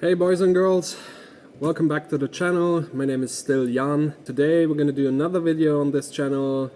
Hey boys and girls, welcome back to the channel. My name is still Jan. Today we're gonna do another video on this channel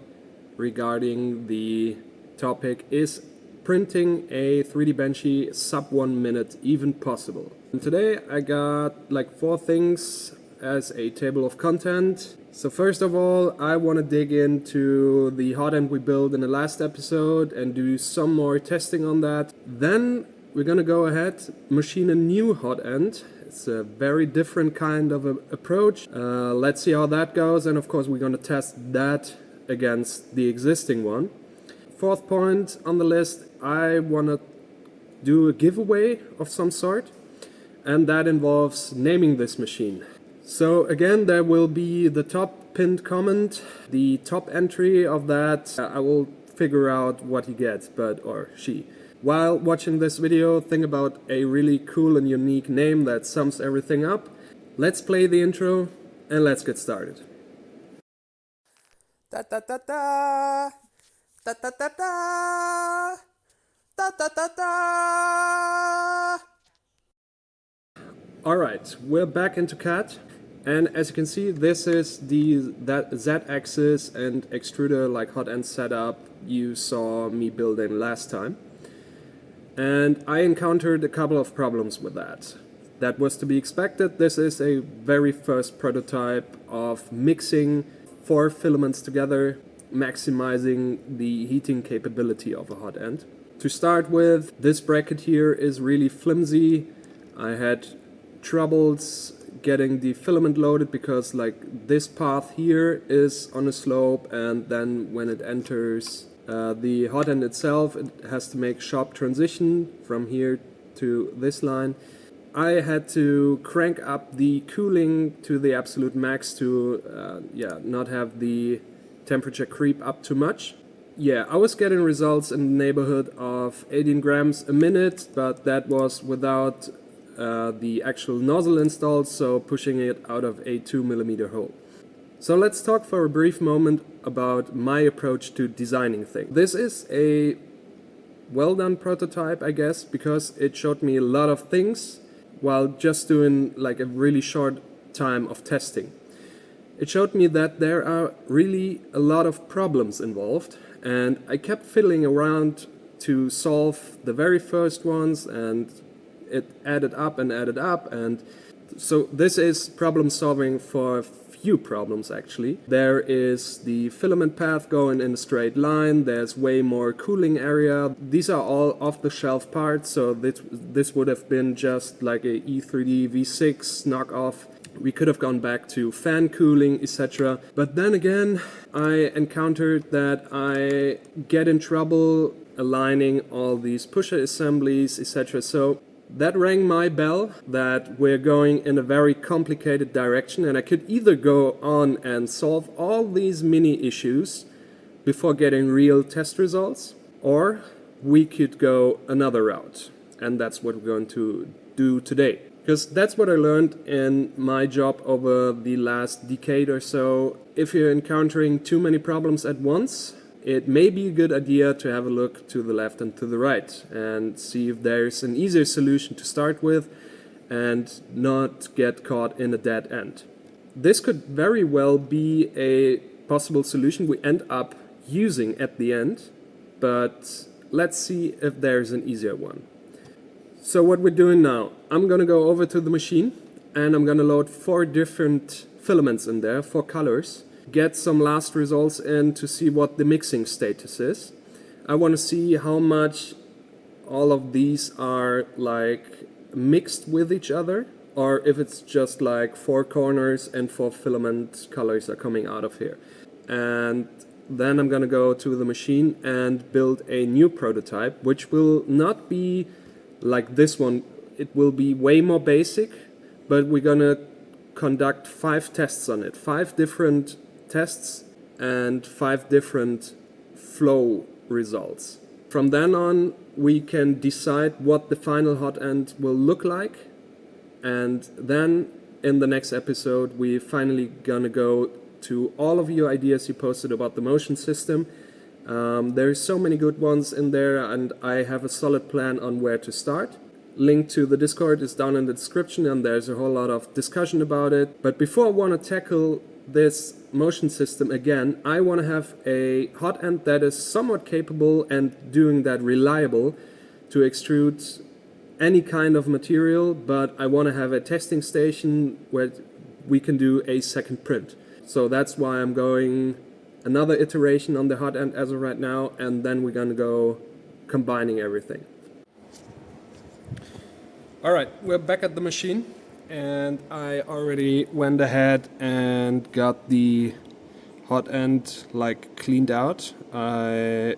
regarding the topic, is printing a 3dBenchy sub 1 minute even possible? And today I got like 4 things as a table of content. So first of all, I want to dig into the Hotend we built in the last episode and do some more testing on that. Then we're gonna go ahead, machine a new Hotend. It's a very different kind of approach. Let's see how that goes, and of course we're gonna test that against the existing one. Fourth point on the list, I wanna do a giveaway of some sort, and that involves naming this machine. So again, there will be the top pinned comment, the top entry of that. I will figure out what he gets, or she. While watching this video, think about a really cool and unique name that sums everything up. Let's play the intro and let's get started. Da da da da da da da da da da da da. Alright, we're back into CAD, and as you can see, this is that Z-axis and extruder like Hotend setup you saw me building last time. And I encountered a couple of problems with that. That was to be expected. This is a very first prototype of mixing 4 filaments together, maximizing the heating capability of a Hotend. To start with, this bracket here is really flimsy. I had troubles getting the filament loaded because like this path here is on a slope, and then when it enters the Hotend itself, it has to make sharp transition from here to this line. I had to crank up the cooling to the absolute max to not have the temperature creep up too much. Yeah, I was getting results in the neighborhood of 18 grams a minute, but that was without the actual nozzle installed, so pushing it out of a 2mm hole. So let's talk for a brief moment about my approach to designing things. This is a well done prototype, I guess, because it showed me a lot of things while just doing like a really short time of testing. It showed me that there are really a lot of problems involved, and I kept fiddling around to solve the very first ones, and it added up, and so this is problem solving for few problems actually. There is the filament path going in a straight line, there's way more cooling area. These are all off-the-shelf parts, so this would have been just like a E3D V6 knockoff. We could have gone back to fan cooling, etc. But then again, I encountered that I get in trouble aligning all these pusher assemblies, etc. So that rang my bell that we're going in a very complicated direction, and I could either go on and solve all these mini issues before getting real test results, or we could go another route. And that's what we're going to do today. Because that's what I learned in my job over the last decade or so. If you're encountering too many problems at once, it may be a good idea to have a look to the left and to the right and see if there's an easier solution to start with and not get caught in a dead end. This could very well be a possible solution we end up using at the end, but let's see if there's an easier one. So what we're doing now, I'm gonna go over to the machine and I'm gonna load 4 different filaments in there, 4 colors. Get some last results in to see what the mixing status is. I want to see how much all of these are like mixed with each other, or if it's just like 4 corners and 4 filament colors are coming out of here. And then I'm gonna go to the machine and build a new prototype, which will not be like this one. It will be way more basic, but we're gonna conduct 5 tests on it, 5 different tests and 5 different flow results. From then on, we can decide what the final Hotend will look like, and then in the next episode we finally gonna go to all of your ideas you posted about the motion system. There's so many good ones in there, and I have a solid plan on where to start. link to the Discord is down in the description, and there's a whole lot of discussion about it. But before I want to tackle this motion system again, I want to have a hot end that is somewhat capable and doing that reliable to extrude any kind of material, but I want to have a testing station where we can do a second print. So that's why I'm going another iteration on the hot end as of right now, and then we're going to go combining everything. Alright, we're back at the machine, and I already went ahead and got the hot end cleaned out. I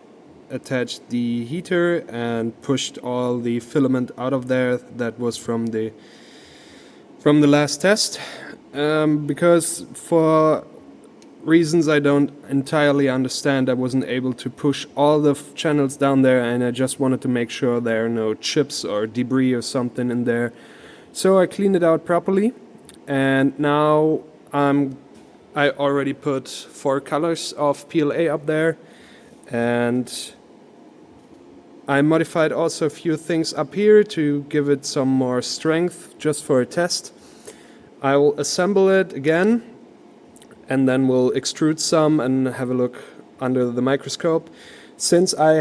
attached the heater and pushed all the filament out of there that was from the last test, because for reasons I don't entirely understand, I wasn't able to push all the channels down there, and I just wanted to make sure there are no chips or debris or something in there. So I cleaned it out properly, and now I already put 4 colors of PLA up there, and I modified also a few things up here to give it some more strength just for a test. I will assemble it again, and then we'll extrude some and have a look under the microscope. Since I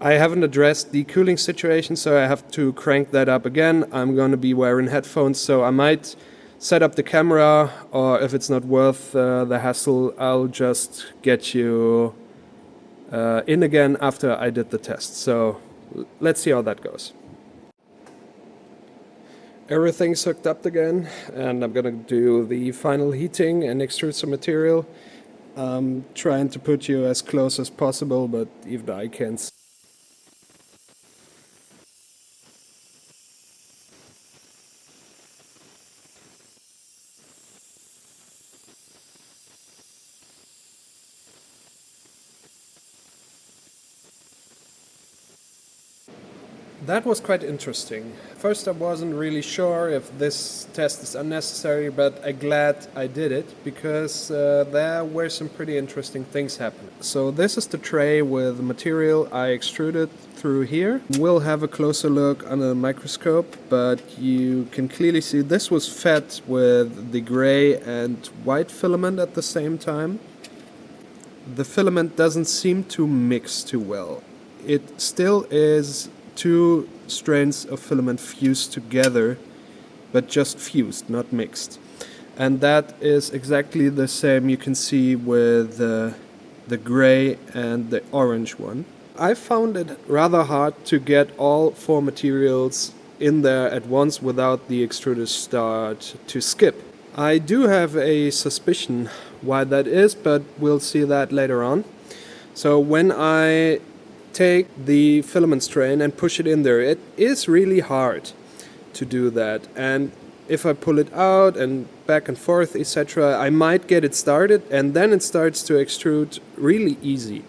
haven't addressed the cooling situation, so I have to crank that up again. I'm going to be wearing headphones, so I might set up the camera, or if it's not worth the hassle, I'll just get you in again after I did the test. So let's see how that goes. Everything's hooked up again, and I'm gonna do the final heating and extrude some material. I'm trying to put you as close as possible, but even I can't see. That was quite interesting. First, I wasn't really sure if this test is unnecessary, but I'm glad I did it, because there were some pretty interesting things happening. So this is the tray with the material I extruded through here. We'll have a closer look under the microscope, but you can clearly see this was fed with the gray and white filament at the same time. The filament doesn't seem to mix too well. It still is 2 strands of filament fused together, but just fused, not mixed. And that is exactly the same you can see with the gray and the orange one. I found it rather hard to get all 4 materials in there at once without the extruder start to skip. I do have a suspicion why that is, but we'll see that later on. So when I take the filament strain and push it in there, it is really hard to do that, and if I pull it out and back and forth, etc., I might get it started, and then it starts to extrude really easy.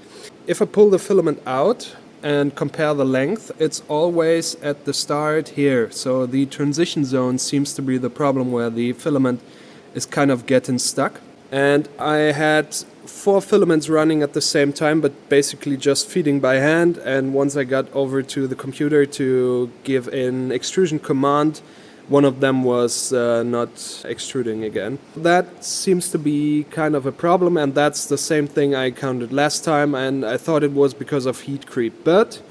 If I pull the filament out and compare the length, it's always at the start here, so the transition zone seems to be the problem where the filament is kind of getting stuck. And I had 4 filaments running at the same time, but basically just feeding by hand, and once I got over to the computer to give an extrusion command, one of them was not extruding again. That seems to be kind of a problem, and that's the same thing I encountered last time, and I thought it was because of heat creep. But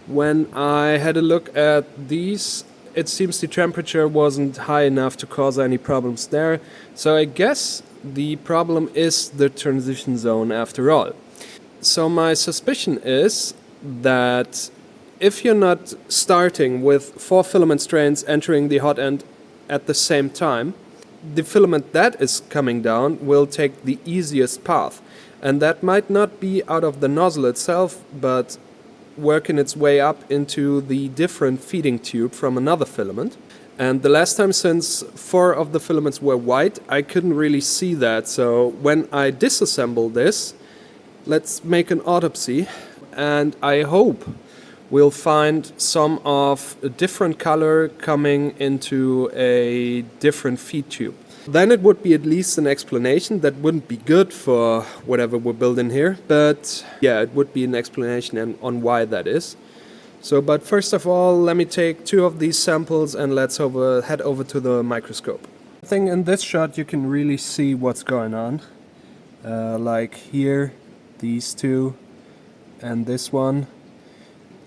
when I had a look at these, it seems the temperature wasn't high enough to cause any problems there, so I guess the problem is the transition zone after all. So my suspicion is that if you're not starting with 4 filament strands entering the hot end at the same time, the filament that is coming down will take the easiest path. And that might not be out of the nozzle itself, but working its way up into the different feeding tube from another filament. And the last time, since 4 of the filaments were white, I couldn't really see that. So when I disassemble this, let's make an autopsy, and I hope we'll find some of a different color coming into a different feed tube. Then it would be at least an explanation. That wouldn't be good for whatever we're building here, but yeah, it would be an explanation on why that is. So, but first of all, let me take 2 of these samples and let's head over to the microscope. I think in this shot you can really see what's going on. Like here, these 2, and this one.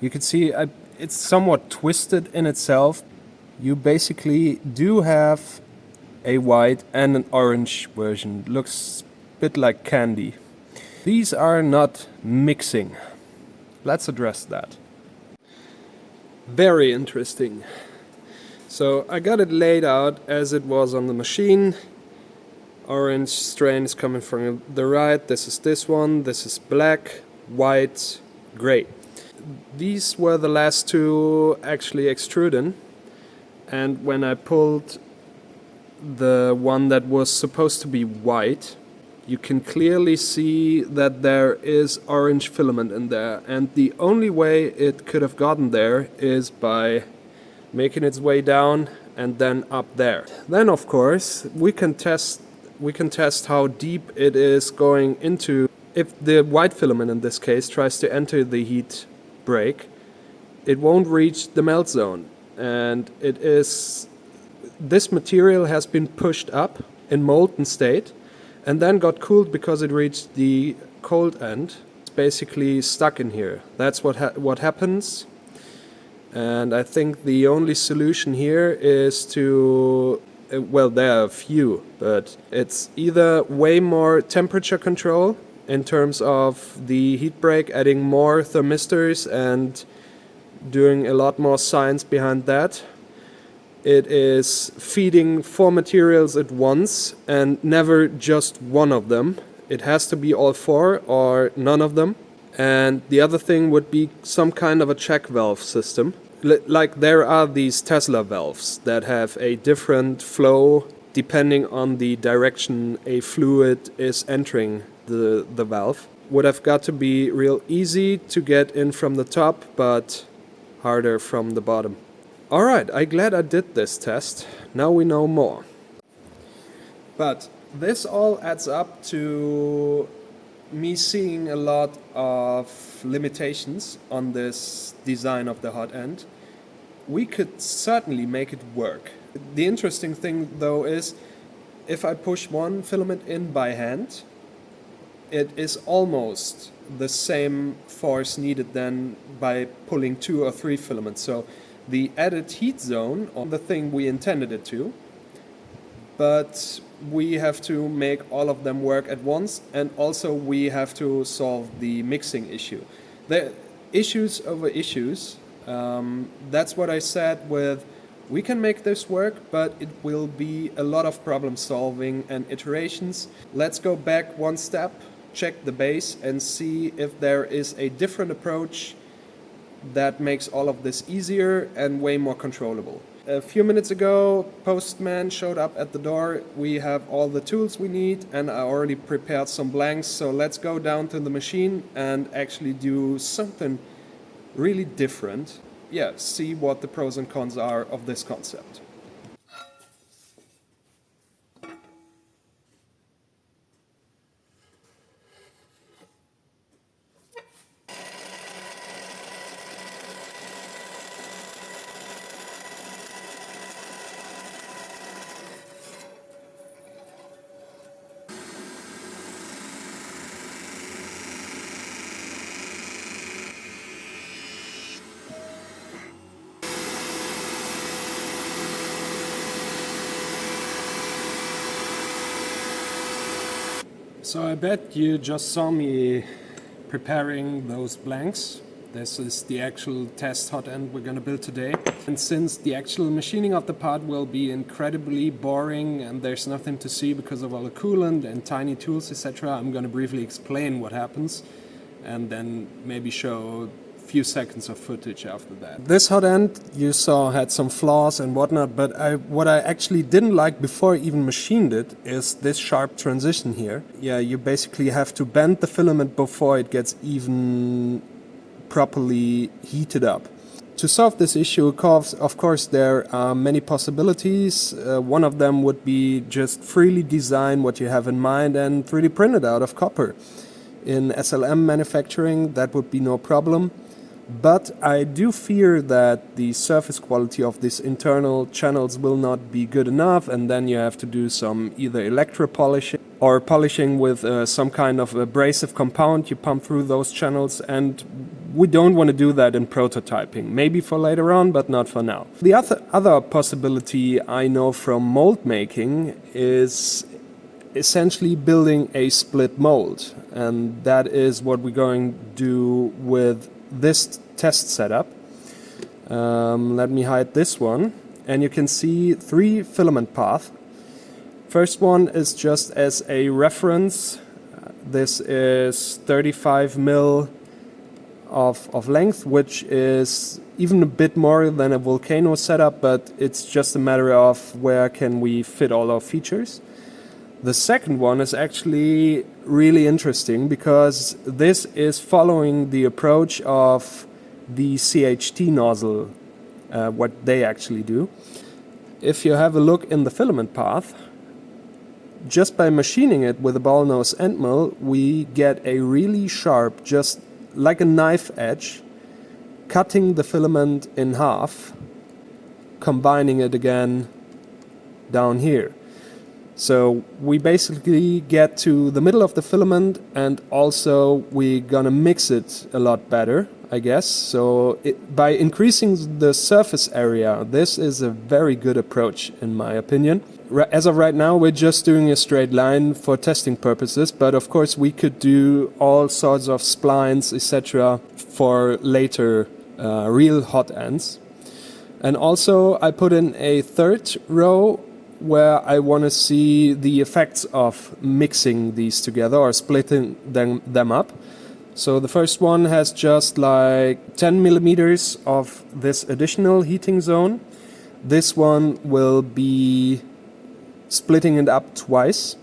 You can see it's somewhat twisted in itself. You basically do have a white and an orange version. Looks a bit like candy. These are not mixing. Let's address that. Very interesting. So I got it laid out as it was on the machine. Orange strain is coming from the right. This is this one. This is black, white, gray. These were the last 2 actually extruding. And when I pulled the one that was supposed to be white, you can clearly see that there is orange filament in there, and the only way it could have gotten there is by making its way down and then up there. Then of course we can test how deep it is going into. If the white filament in this case tries to enter the heat break, it won't reach the melt zone, and this material has been pushed up in molten state and then got cooled because it reached the cold end. It's basically stuck in here. That's what happens. And I think the only solution here is to, well, there are a few, but it's either way more temperature control in terms of the heat break, adding more thermistors and doing a lot more science behind that. It is feeding 4 materials at once and never just one of them. It has to be all 4 or none of them. And the other thing would be some kind of a check valve system. Like there are these Tesla valves that have a different flow depending on the direction a fluid is entering the valve. Would have got to be real easy to get in from the top, but harder from the bottom. Alright, I'm glad I did this test. Now we know more. But this all adds up to me seeing a lot of limitations on this design of the Hotend. We could certainly make it work. The interesting thing though is, if I push one filament in by hand, it is almost the same force needed than by pulling 2 or 3 filaments. So the added heat zone on the thing we intended it to, but we have to make all of them work at once, and also we have to solve the mixing issue. The issues over issues, that's what I said with, we can make this work, but it will be a lot of problem solving and iterations. Let's go back one step, check the base and see if there is a different approach that makes all of this easier and way more controllable. A few minutes ago, postman showed up at the door. We have all the tools we need, and I already prepared some blanks, so let's go down to the machine and actually do something really different. Yeah, see what the pros and cons are of this concept. So I bet you just saw me preparing those blanks. This is the actual test Hotend we're going to build today. And since the actual machining of the part will be incredibly boring and there's nothing to see because of all the coolant and tiny tools, etc., I'm going to briefly explain what happens and then maybe show few seconds of footage after that. This Hotend you saw had some flaws and whatnot, but what I actually didn't like before I even machined it is this sharp transition here. Yeah, you basically have to bend the filament before it gets even properly heated up. To solve this issue, of course, there are many possibilities. One of them would be just freely design what you have in mind and 3D print it out of copper. In SLM manufacturing, that would be no problem. But I do fear that the surface quality of these internal channels will not be good enough, and then you have to do some either electropolishing or polishing with some kind of abrasive compound you pump through those channels, and we don't want to do that in prototyping. Maybe for later on, but not for now. The other possibility I know from mold making is essentially building a split mold, and that is what we're going to do with this test setup. Let me hide this one, and you can see 3 filament paths. First one is just as a reference. This is 35 mil of length, which is even a bit more than a volcano setup, but it's just a matter of where can we fit all our features. The second one is actually really interesting because this is following the approach of the CHT nozzle, what they actually do. If you have a look in the filament path, just by machining it with a ball nose end mill, we get a really sharp, just like a knife edge, cutting the filament in half, combining it again down here. So we basically get to the middle of the filament, and also we're gonna mix it a lot better, I guess. So by increasing the surface area, this is a very good approach in my opinion. As of right now, we're just doing a straight line for testing purposes, but of course we could do all sorts of splines, etc. for later real hot ends. And also I put in a third row where I want to see the effects of mixing these together or splitting them up. So the first one has just like 10 millimeters of this additional heating zone. This one will be splitting it up twice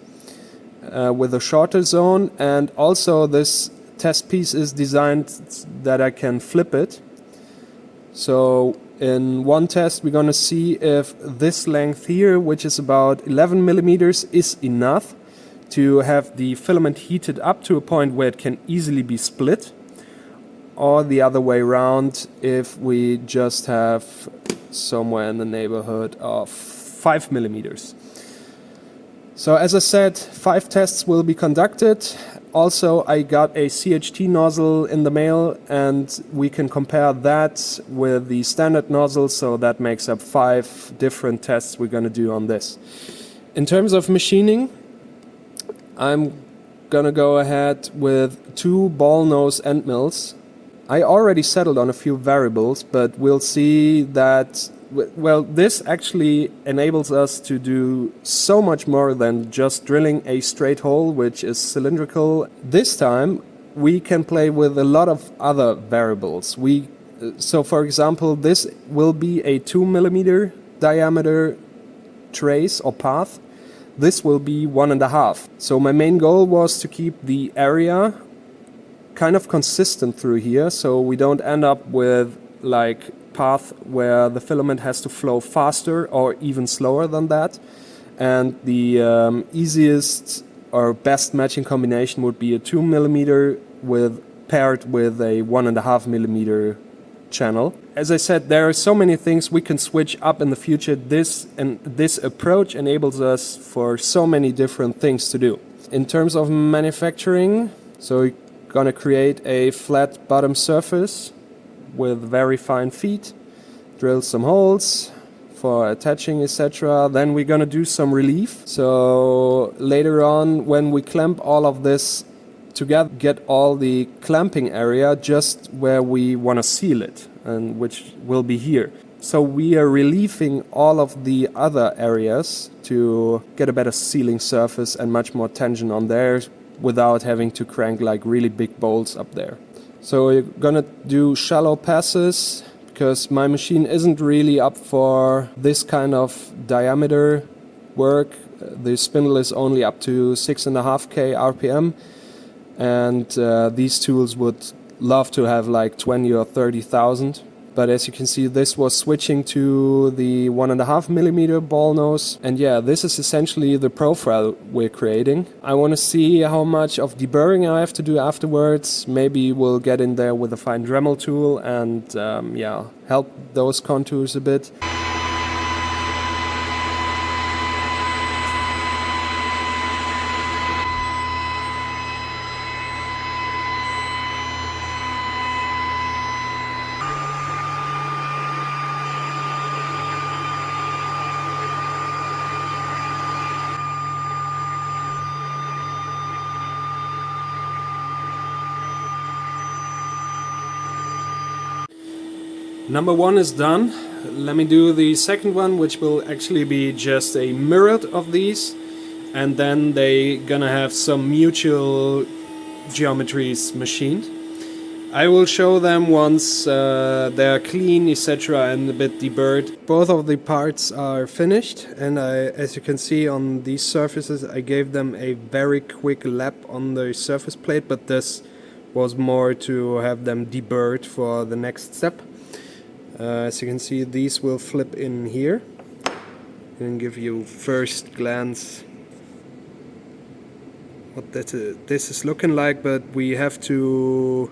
with a shorter zone, and also this test piece is designed that I can flip it. So in one test we're going to see if this length here, which is about 11 millimeters, is enough to have the filament heated up to a point where it can easily be split, or the other way around if we just have somewhere in the neighborhood of 5 millimeters. So as I said, 5 tests will be conducted. Also, I got a CHT nozzle in the mail, and we can compare that with the standard nozzle, so that makes up 5 different tests we're going to do on this. In terms of machining, I'm going to go ahead with 2 ball nose end mills. I already settled on a few variables, but we'll see that, well, this actually enables us to do so much more than just drilling a straight hole, which is cylindrical. This time we can play with a lot of other variables. So for example, this will be a 2 millimeter diameter trace or path. This will be 1.5. So my main goal was to keep the area kind of consistent through here, so we don't end up with like path where the filament has to flow faster or even slower than that. And the easiest or best matching combination would be a 2 millimeter paired with a 1.5 millimeter channel. As I said, there are so many things we can switch up in the future. This approach enables us for so many different things to do. In terms of manufacturing, so we're gonna create a flat bottom surface with very fine feet, drill some holes for attaching, etc. Then we're gonna do some relief. So later on, when we clamp all of this together, get all the clamping area just where we want to seal it, and which will be here. So we are relieving all of the other areas to get a better sealing surface and much more tension on there without having to crank like really big bolts up there. So we're gonna do shallow passes because my machine isn't really up for this kind of diameter work. The spindle is only up to 6.5K RPM, and these tools would love to have like 20 or 30,000. But as you can see, this was switching to the 1.5mm ball nose. And yeah, this is essentially the profile we're creating. I want to see how much of deburring I have to do afterwards. Maybe we'll get in there with a fine Dremel tool and yeah, help those contours a bit. Number one is done. Let me do the second one, which will actually be just a mirrored of these, and then they gonna have some mutual geometries machined. I will show them once they're clean, etc., and a bit deburred. Both of the parts are finished, and as you can see on these surfaces, I gave them a very quick lap on the surface plate, but this was more to have them deburred for the next step. As you can see, these will flip in here and give you first glance what this is looking like, but we have to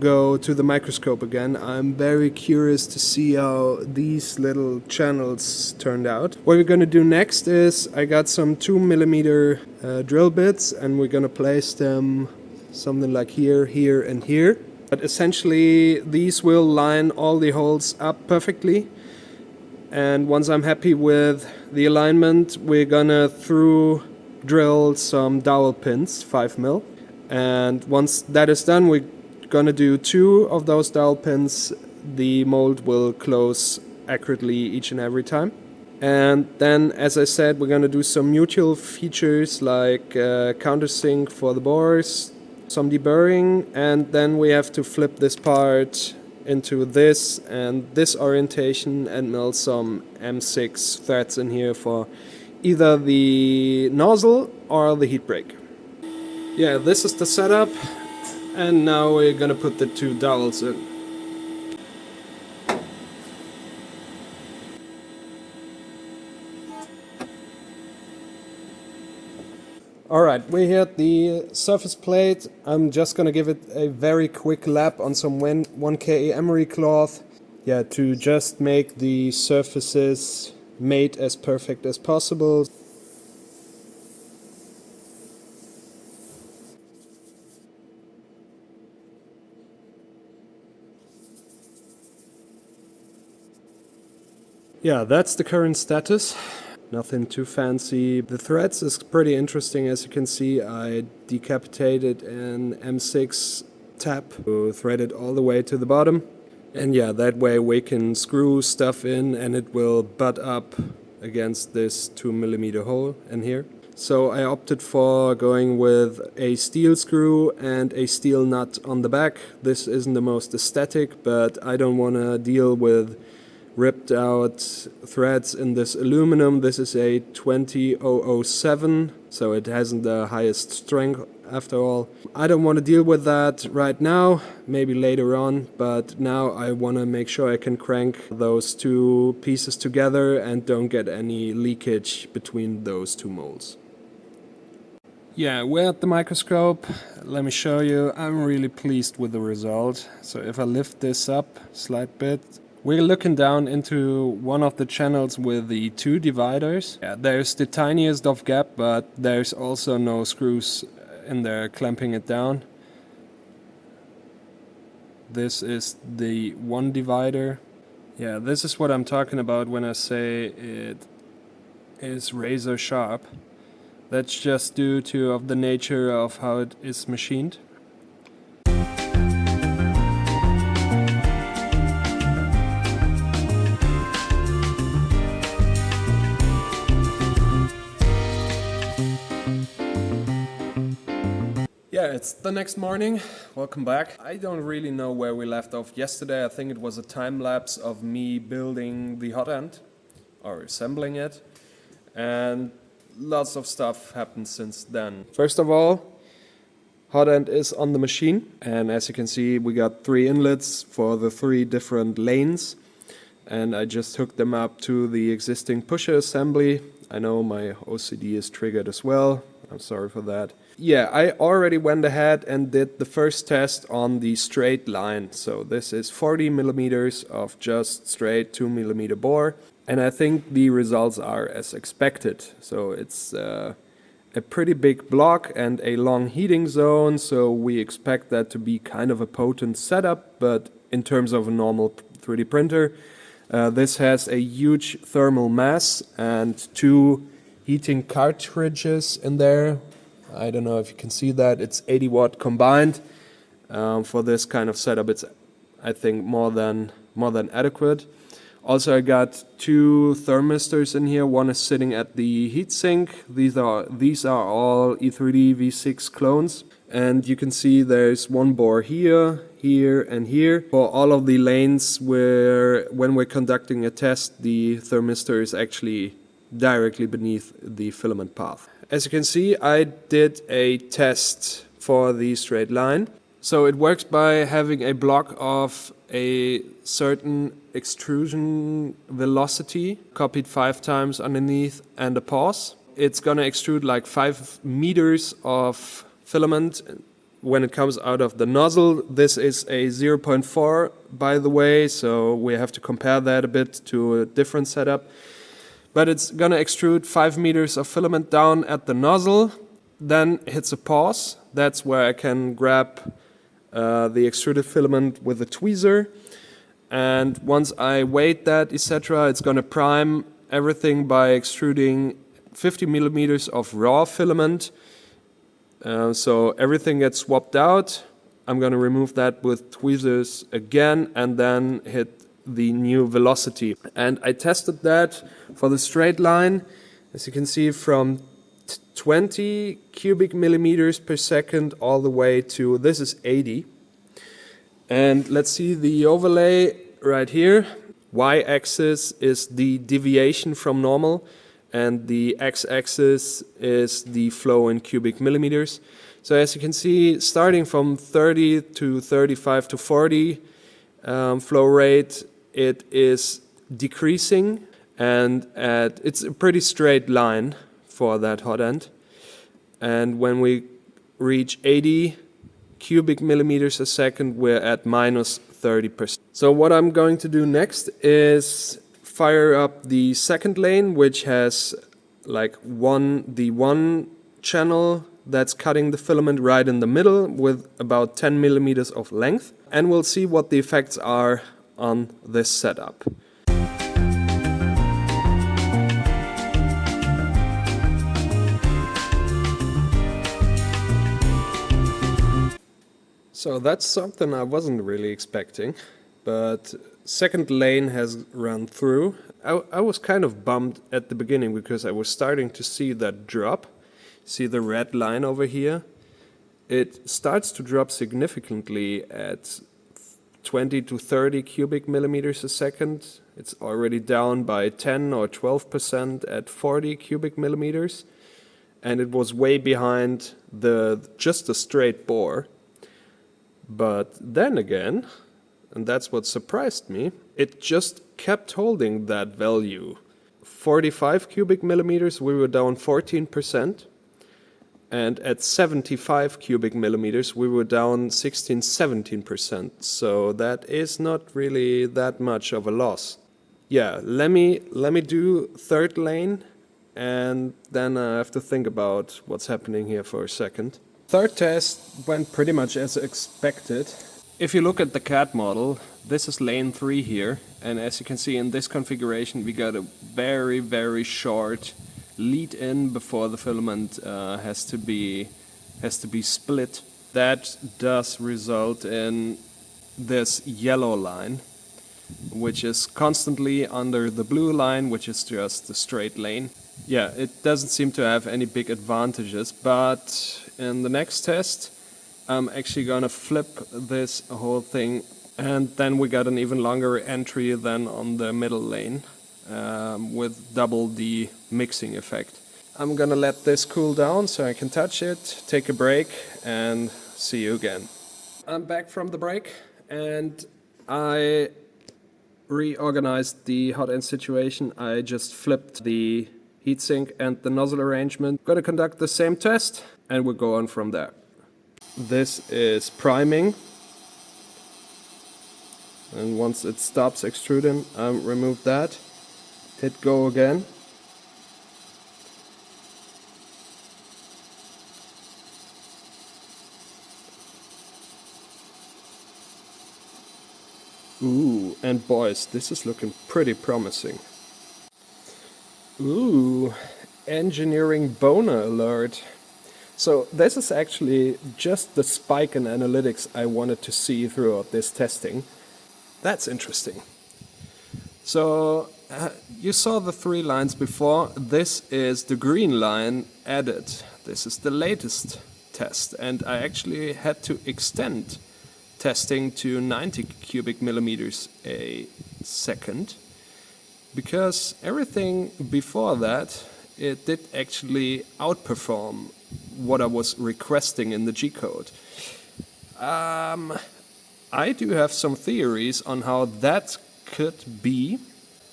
go to the microscope again. I'm very curious to see how these little channels turned out. What we're gonna do next is I got some 2mm drill bits, and we're gonna place them something like here, here, and here. But essentially these will line all the holes up perfectly, and once I'm happy with the alignment, we're gonna through drill some dowel pins, 5mm, and once that is done, we're gonna do 2 of those dowel pins. The mold will close accurately each and every time. And then, as I said, we're gonna do some mutual features like countersink for the bores, some deburring, and then we have to flip this part into this and this orientation and mill some M6 threads in here for either the nozzle or the heat break. Yeah, this is the setup, and now we're gonna put the 2 dowels in. Alright, we hit the surface plate. I'm just gonna give it a very quick lap on some 1K emery cloth. Yeah, to just make the surfaces made as perfect as possible. Yeah, that's the current status. Nothing too fancy. The threads is pretty interesting. As you can see, I decapitated an M6 tab to thread it all the way to the bottom. And yeah, that way we can screw stuff in and it will butt up against this 2mm hole in here. So I opted for going with a steel screw and a steel nut on the back. This isn't the most aesthetic, but I don't want to deal with ripped out threads in this aluminum. This is a 20007, so it hasn't the highest strength after all. I don't want to deal with that right now, maybe later on, but now I want to make sure I can crank those 2 pieces together and don't get any leakage between those 2 molds. Yeah, we're at the microscope. Let me show you. I'm really pleased with the result. So if I lift this up a slight bit, we're looking down into one of the channels with the 2 dividers. Yeah, there's the tiniest of gap, but there's also no screws in there clamping it down. This is the 1 divider. Yeah, this is what I'm talking about when I say it is razor sharp. That's just due to the nature of how it is machined. Yeah, it's the next morning. Welcome back. I don't really know where we left off yesterday. I think it was a time lapse of me building the Hotend or assembling it, and lots of stuff happened since then. First of all, Hotend is on the machine, and as you can see, we got 3 inlets for the 3 different lanes, and I just hooked them up to the existing pusher assembly. I know my OCD is triggered as well. I'm sorry for that. Yeah, I already went ahead and did the first test on the straight line. So this is 40 millimeters of just straight 2 millimeter bore, and I think the results are as expected. So it's a pretty big block and a long heating zone, so we expect that to be kind of a potent setup, but in terms of a normal 3D printer, this has a huge thermal mass and 2 heating cartridges in there. I don't know if you can see that. It's 80 watt combined. For this kind of setup, it's, I think, more than adequate. Also, I got 2 thermistors in here. One is sitting at the heatsink. These are all E3D V6 clones, and you can see there's one bore here, here, and here. For all of the lanes where, when we're conducting a test, the thermistor is actually directly beneath the filament path. As you can see, I did a test for the straight line. So it works by having a block of a certain extrusion velocity copied 5 times underneath and a pause. It's gonna extrude like 5 meters of filament when it comes out of the nozzle. This is a 0.4, by the way, so we have to compare that a bit to a different setup. But it's gonna extrude 5 meters of filament down at the nozzle, then hits a pause. That's where I can grab the extruded filament with a tweezer, and once I weight that, etc., it's gonna prime everything by extruding 50 millimeters of raw filament. So everything gets swapped out. I'm gonna remove that with tweezers again and then hit the new velocity. And I tested that for the straight line, as you can see, from 20 cubic millimeters per second all the way to, this is 80. And let's see the overlay right here. Y-axis is the deviation from normal, and the x-axis is the flow in cubic millimeters. So as you can see, starting from 30 to 35 to 40 flow rate, it is decreasing, and it's a pretty straight line for that Hotend. And when we reach 80 cubic millimeters a second, we're at minus 30%. So what I'm going to do next is fire up the second lane, which has like the one channel that's cutting the filament right in the middle with about 10 millimeters of length, and we'll see what the effects are on this setup. So that's something I wasn't really expecting, but second lane has run through. I was kind of bummed at the beginning because I was starting to see that drop. See the red line over here? It starts to drop significantly at 20 to 30 cubic millimeters a second. It's already down by 10 or 12% at 40 cubic millimeters. And it was way behind just the straight bore. But then again, and that's what surprised me, it just kept holding that value. 45 cubic millimeters, we were down 14%. And at 75 cubic millimeters, we were down 16-17%. So that is not really that much of a loss. Yeah, let me do third lane, and then I have to think about what's happening here for a second. Third test went pretty much as expected. If you look at the CAD model, this is lane 3 here, and as you can see in this configuration, we got a very, very short lead in before the filament has to be split. That does result in this yellow line, which is constantly under the blue line, which is just the straight lane. Yeah, it doesn't seem to have any big advantages, but in the next test I'm actually gonna flip this whole thing, and then we got an even longer entry than on the middle lane with double the mixing effect. I'm gonna let this cool down so I can touch it, take a break, and see you again. I'm back from the break, and I reorganized the hot end situation. I just flipped the heatsink and the nozzle arrangement. Gonna conduct the same test, and we'll go on from there. This is priming, and once it stops extruding, remove that, hit go again. Ooh, and boys, this is looking pretty promising. Ooh, engineering boner alert. So this is actually just the spike in analytics I wanted to see throughout this testing. That's interesting. So you saw the 3 lines before. This is the green line added. This is the latest test, and I actually had to extend testing to 90 cubic millimeters a second, because everything before that, it did actually outperform what I was requesting in the G-code. I do have some theories on how that could be.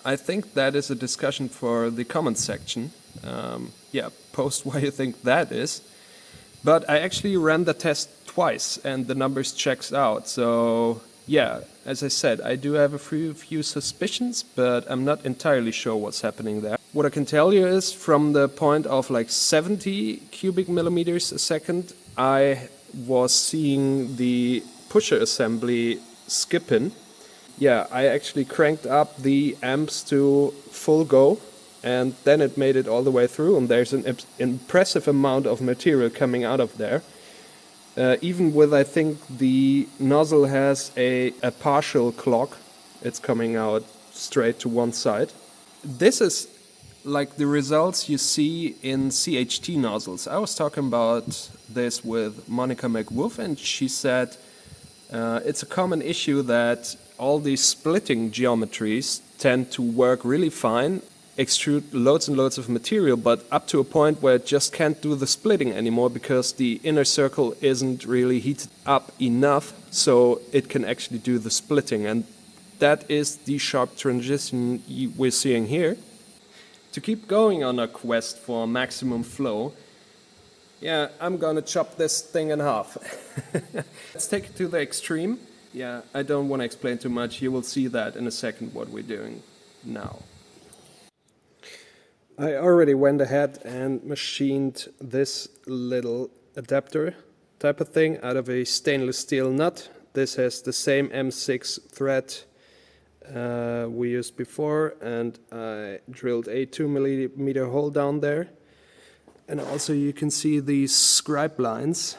I think that is a discussion for the comments section. Yeah, post why you think that is. But I actually ran the test twice and the numbers checks out. So yeah, as I said, I do have a few suspicions, but I'm not entirely sure what's happening there. What I can tell you is from the point of like 70 cubic millimeters a second, I was seeing the pusher assembly skipping. Yeah, I actually cranked up the amps to full go, and then it made it all the way through, and there's an impressive amount of material coming out of there. Even with, I think, the nozzle has a partial clog, it's coming out straight to one side. This is like the results you see in CHT nozzles. I was talking about this with Monica McWolf, and she said it's a common issue that all these splitting geometries tend to work really fine, extrude loads and loads of material, but up to a point where it just can't do the splitting anymore because the inner circle isn't really heated up enough so it can actually do the splitting. And that is the sharp transition we're seeing here. To keep going on our quest for maximum flow, yeah, I'm gonna chop this thing in half. Let's take it to the extreme. Yeah, I don't want to explain too much. You will see that in a second what we're doing now. I already went ahead and machined this little adapter type of thing out of a stainless steel nut. This has the same M6 thread we used before, and I drilled a 2mm hole down there. And also you can see these scribe lines.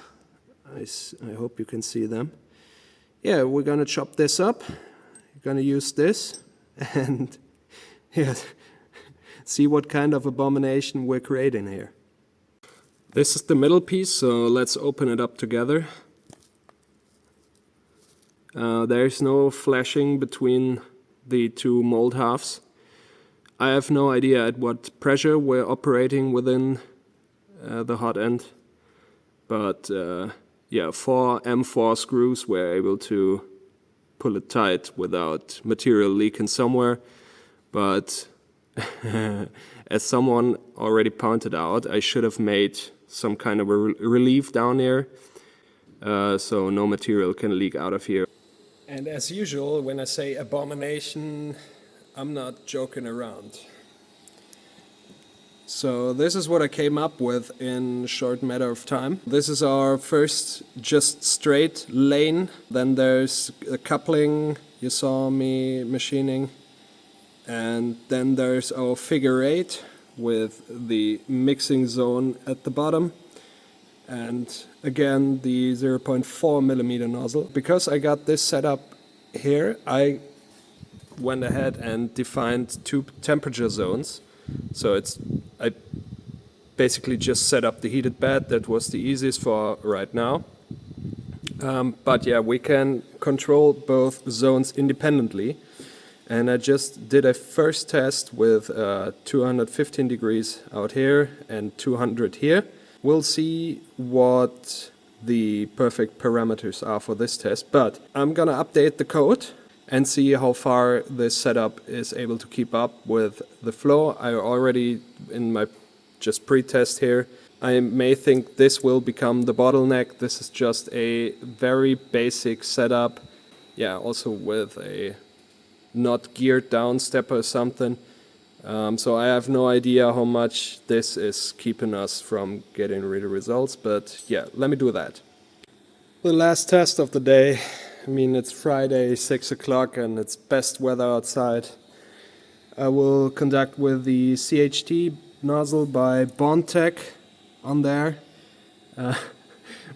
I hope you can see them. Yeah, we're gonna chop this up. We're gonna use this and yeah, see what kind of abomination we're creating here. This is the middle piece, so let's open it up together. There's no flashing between the two mold halves. I have no idea at what pressure we're operating within the hot end, but yeah, 4 M4 screws were able to pull it tight without material leaking somewhere. But as someone already pointed out, I should have made some kind of a relief down here so no material can leak out of here. And as usual, when I say abomination, I'm not joking around. So this is what I came up with in a short matter of time. This is our first just straight lane. Then there's a coupling you saw me machining. And then there's our figure 8 with the mixing zone at the bottom. And again, the 0.4mm nozzle. Because I got this set up here, I went ahead and defined 2 temperature zones. So I basically just set up the heated bed. That was the easiest for right now. But yeah, we can control both zones independently. And I just did a first test with 215 degrees out here and 200 here. We'll see what the perfect parameters are for this test, but I'm gonna update the code and see how far this setup is able to keep up with the flow. I already, in my just pre-test here, I may think this will become the bottleneck. This is just a very basic setup. Yeah, also with a not geared down step or something. So I have no idea how much this is keeping us from getting really results, but yeah, let me do that. The last test of the day. I mean, it's Friday, 6 o'clock, and it's best weather outside. I will conduct with the CHT nozzle by Bondtech on there.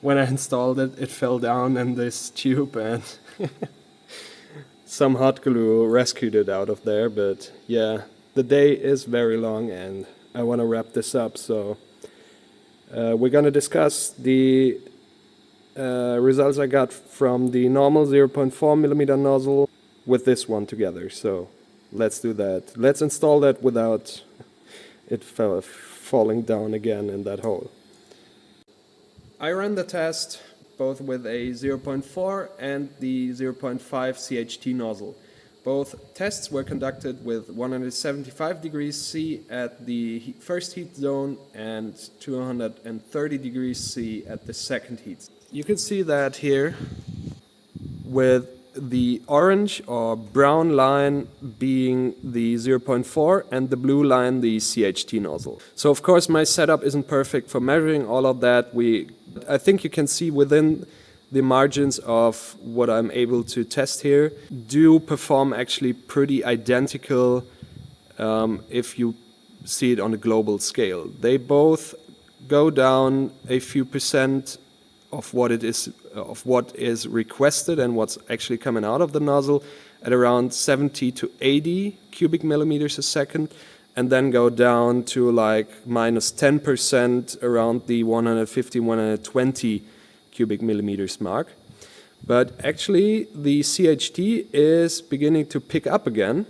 When I installed it, it fell down in this tube and some hot glue rescued it out of there. But yeah, the day is very long and I want to wrap this up. So we're going to discuss the results I got from the normal 0.4 millimeter nozzle with this one together. So let's do that. Let's install that without it falling down again in that hole. I ran the test both with a 0.4 and the 0.5 CHT nozzle. Both tests were conducted with 175 degrees C at the first heat zone and 230 degrees C at the second heat. You can see that here with the orange or brown line being the 0.4 and the blue line the CHT nozzle. So of course my setup isn't perfect for measuring all of that. I think you can see within the margins of what I'm able to test here do perform actually pretty identical if you see it on a global scale. They both go down a few percent of what is requested and what's actually coming out of the nozzle at around 70 to 80 cubic millimeters a second, and then go down to like minus 10% around the 150, 120 cubic millimeters mark. But actually the CHT is beginning to pick up again,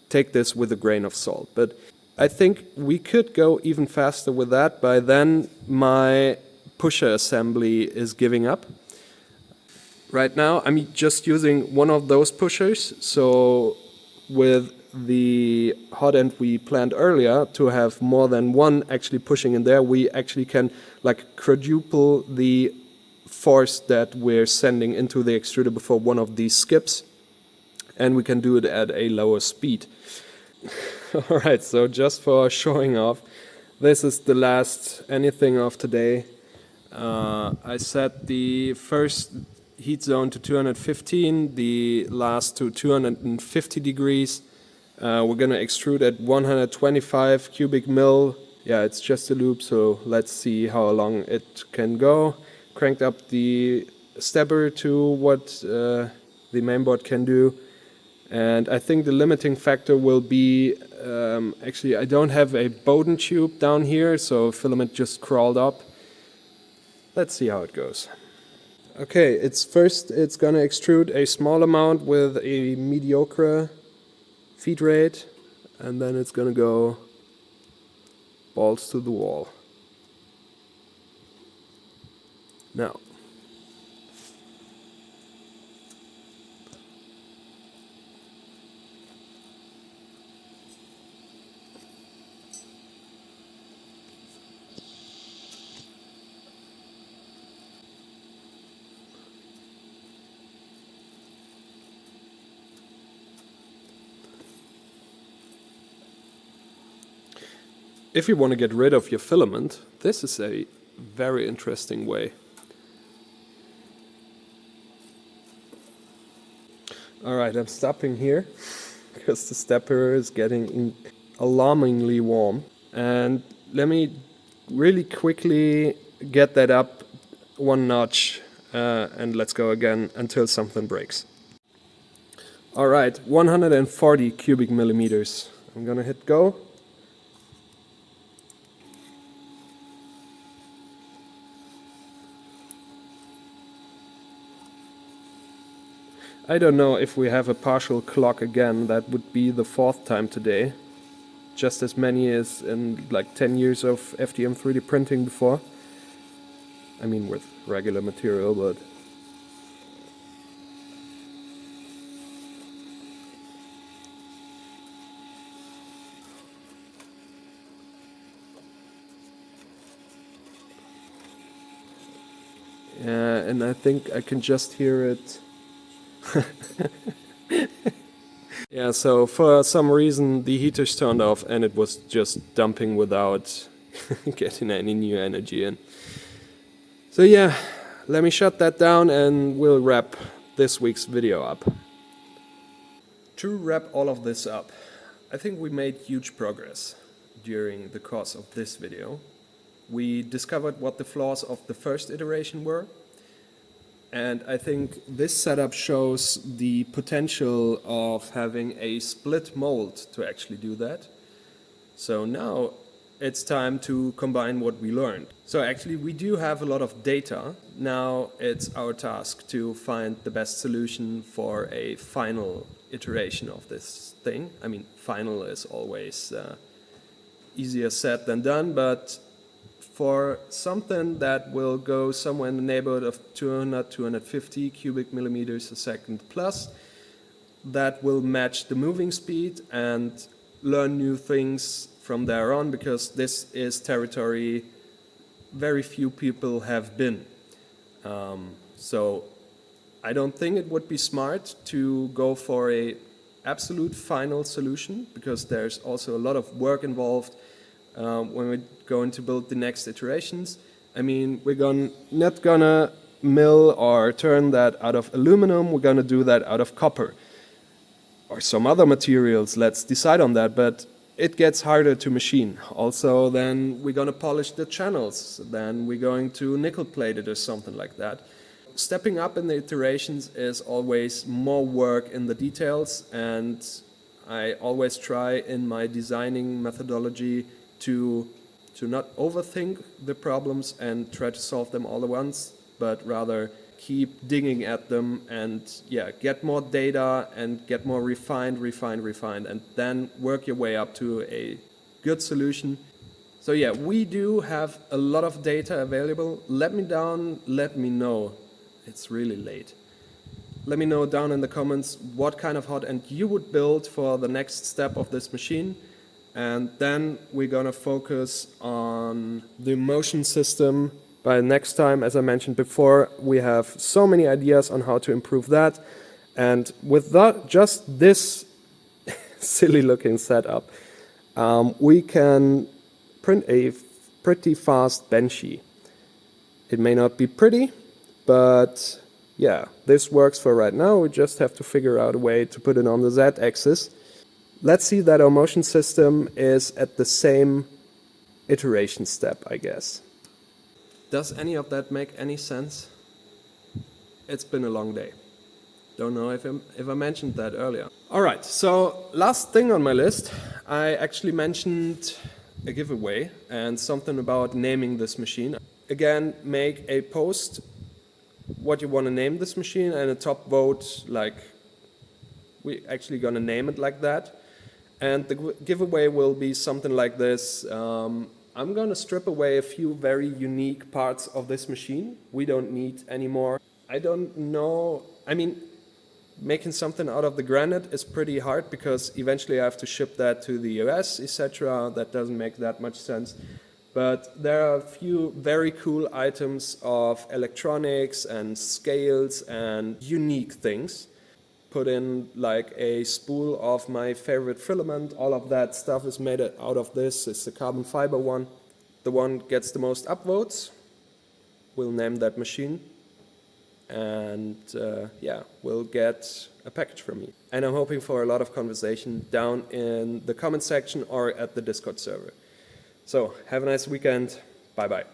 take this with a grain of salt, but I think we could go even faster with that. By then my pusher assembly is giving up. Right now I'm just using one of those pushers, so with the Hotend we planned earlier to have more than one actually pushing in there, we actually can like quadruple the force that we're sending into the extruder before one of these skips, and we can do it at a lower speed. Alright, so just for showing off, this is the last anything of today. I set the first heat zone to 215, the last to 250 degrees. We're gonna extrude at 125 cubic mil. Yeah, it's just a loop, so let's see how long it can go. Cranked up the stepper to what the mainboard can do. And I think the limiting factor will be, actually I don't have a Bowden tube down here, so filament just crawled up. Let's see how it goes. Okay, it's gonna extrude a small amount with a mediocre feed rate, and then it's gonna go balls to the wall. Now, if you want to get rid of your filament, this is a very interesting way. Alright, I'm stopping here because the stepper is getting alarmingly warm. And let me really quickly get that up one notch and let's go again until something breaks. Alright, 140 cubic millimeters. I'm gonna hit go. I don't know if we have a partial clock again. That would be the 4th time today. Just as many as in like 10 years of FDM 3D printing before. I mean with regular material, but... Yeah, and I think I can just hear it. Yeah, so for some reason the heaters turned off and it was just dumping without getting any new energy in. So yeah, let me shut that down and we'll wrap this week's video up. To wrap all of this up, I think we made huge progress during the course of this video. We discovered what the flaws of the first iteration were, and I think this setup shows the potential of having a split mold to actually do that. So now it's time to combine what we learned. So actually we do have a lot of data. Now it's our task to find the best solution for a final iteration of this thing. I mean, final is always easier said than done, but for something that will go somewhere in the neighborhood of 200, 250 cubic millimeters a second plus, that will match the moving speed and learn new things from there on, because this is territory very few people have been. So I don't think it would be smart to go for a absolute final solution, because there's also a lot of work involved when we're going to build the next iterations. I mean, we're not gonna mill or turn that out of aluminum, we're gonna do that out of copper. Or some other materials, let's decide on that, but it gets harder to machine. Also, then we're gonna polish the channels, then we're going to nickel plate it or something like that. Stepping up in the iterations is always more work in the details, and I always try in my designing methodology to not overthink the problems and try to solve them all at once, but rather keep digging at them and get more data and get more refined, and then work your way up to a good solution. So yeah, we do have a lot of data available. Let me know. It's really late. Let me know down in the comments what kind of Hotend you would build for the next step of this machine. And then we're gonna focus on the motion system. By next time, as I mentioned before, we have so many ideas on how to improve that. And with that, just this silly looking setup, we can print a pretty fast Benchy. It may not be pretty, but yeah, this works for right now. We just have to figure out a way to put it on the Z-axis. Let's see that our motion system is at the same iteration step, I guess. Does any of that make any sense? It's been a long day. Don't know if I mentioned that earlier. Alright, so last thing on my list, I actually mentioned a giveaway and something about naming this machine. Again, make a post what you want to name this machine and a top vote, like we're actually gonna name it like that. And the giveaway will be something like this. I'm gonna strip away a few very unique parts of this machine we don't need anymore. I don't know, I mean, making something out of the granite is pretty hard because eventually I have to ship that to the US, etc. That doesn't make that much sense. But there are a few very cool items of electronics and scales and unique things. Put in like a spool of my favorite filament. All of that stuff is made out of this. It's the carbon fiber one. The one gets the most upvotes. We'll name that machine. And we'll get a package from me. And I'm hoping for a lot of conversation down in the comment section or at the Discord server. So have a nice weekend. Bye bye.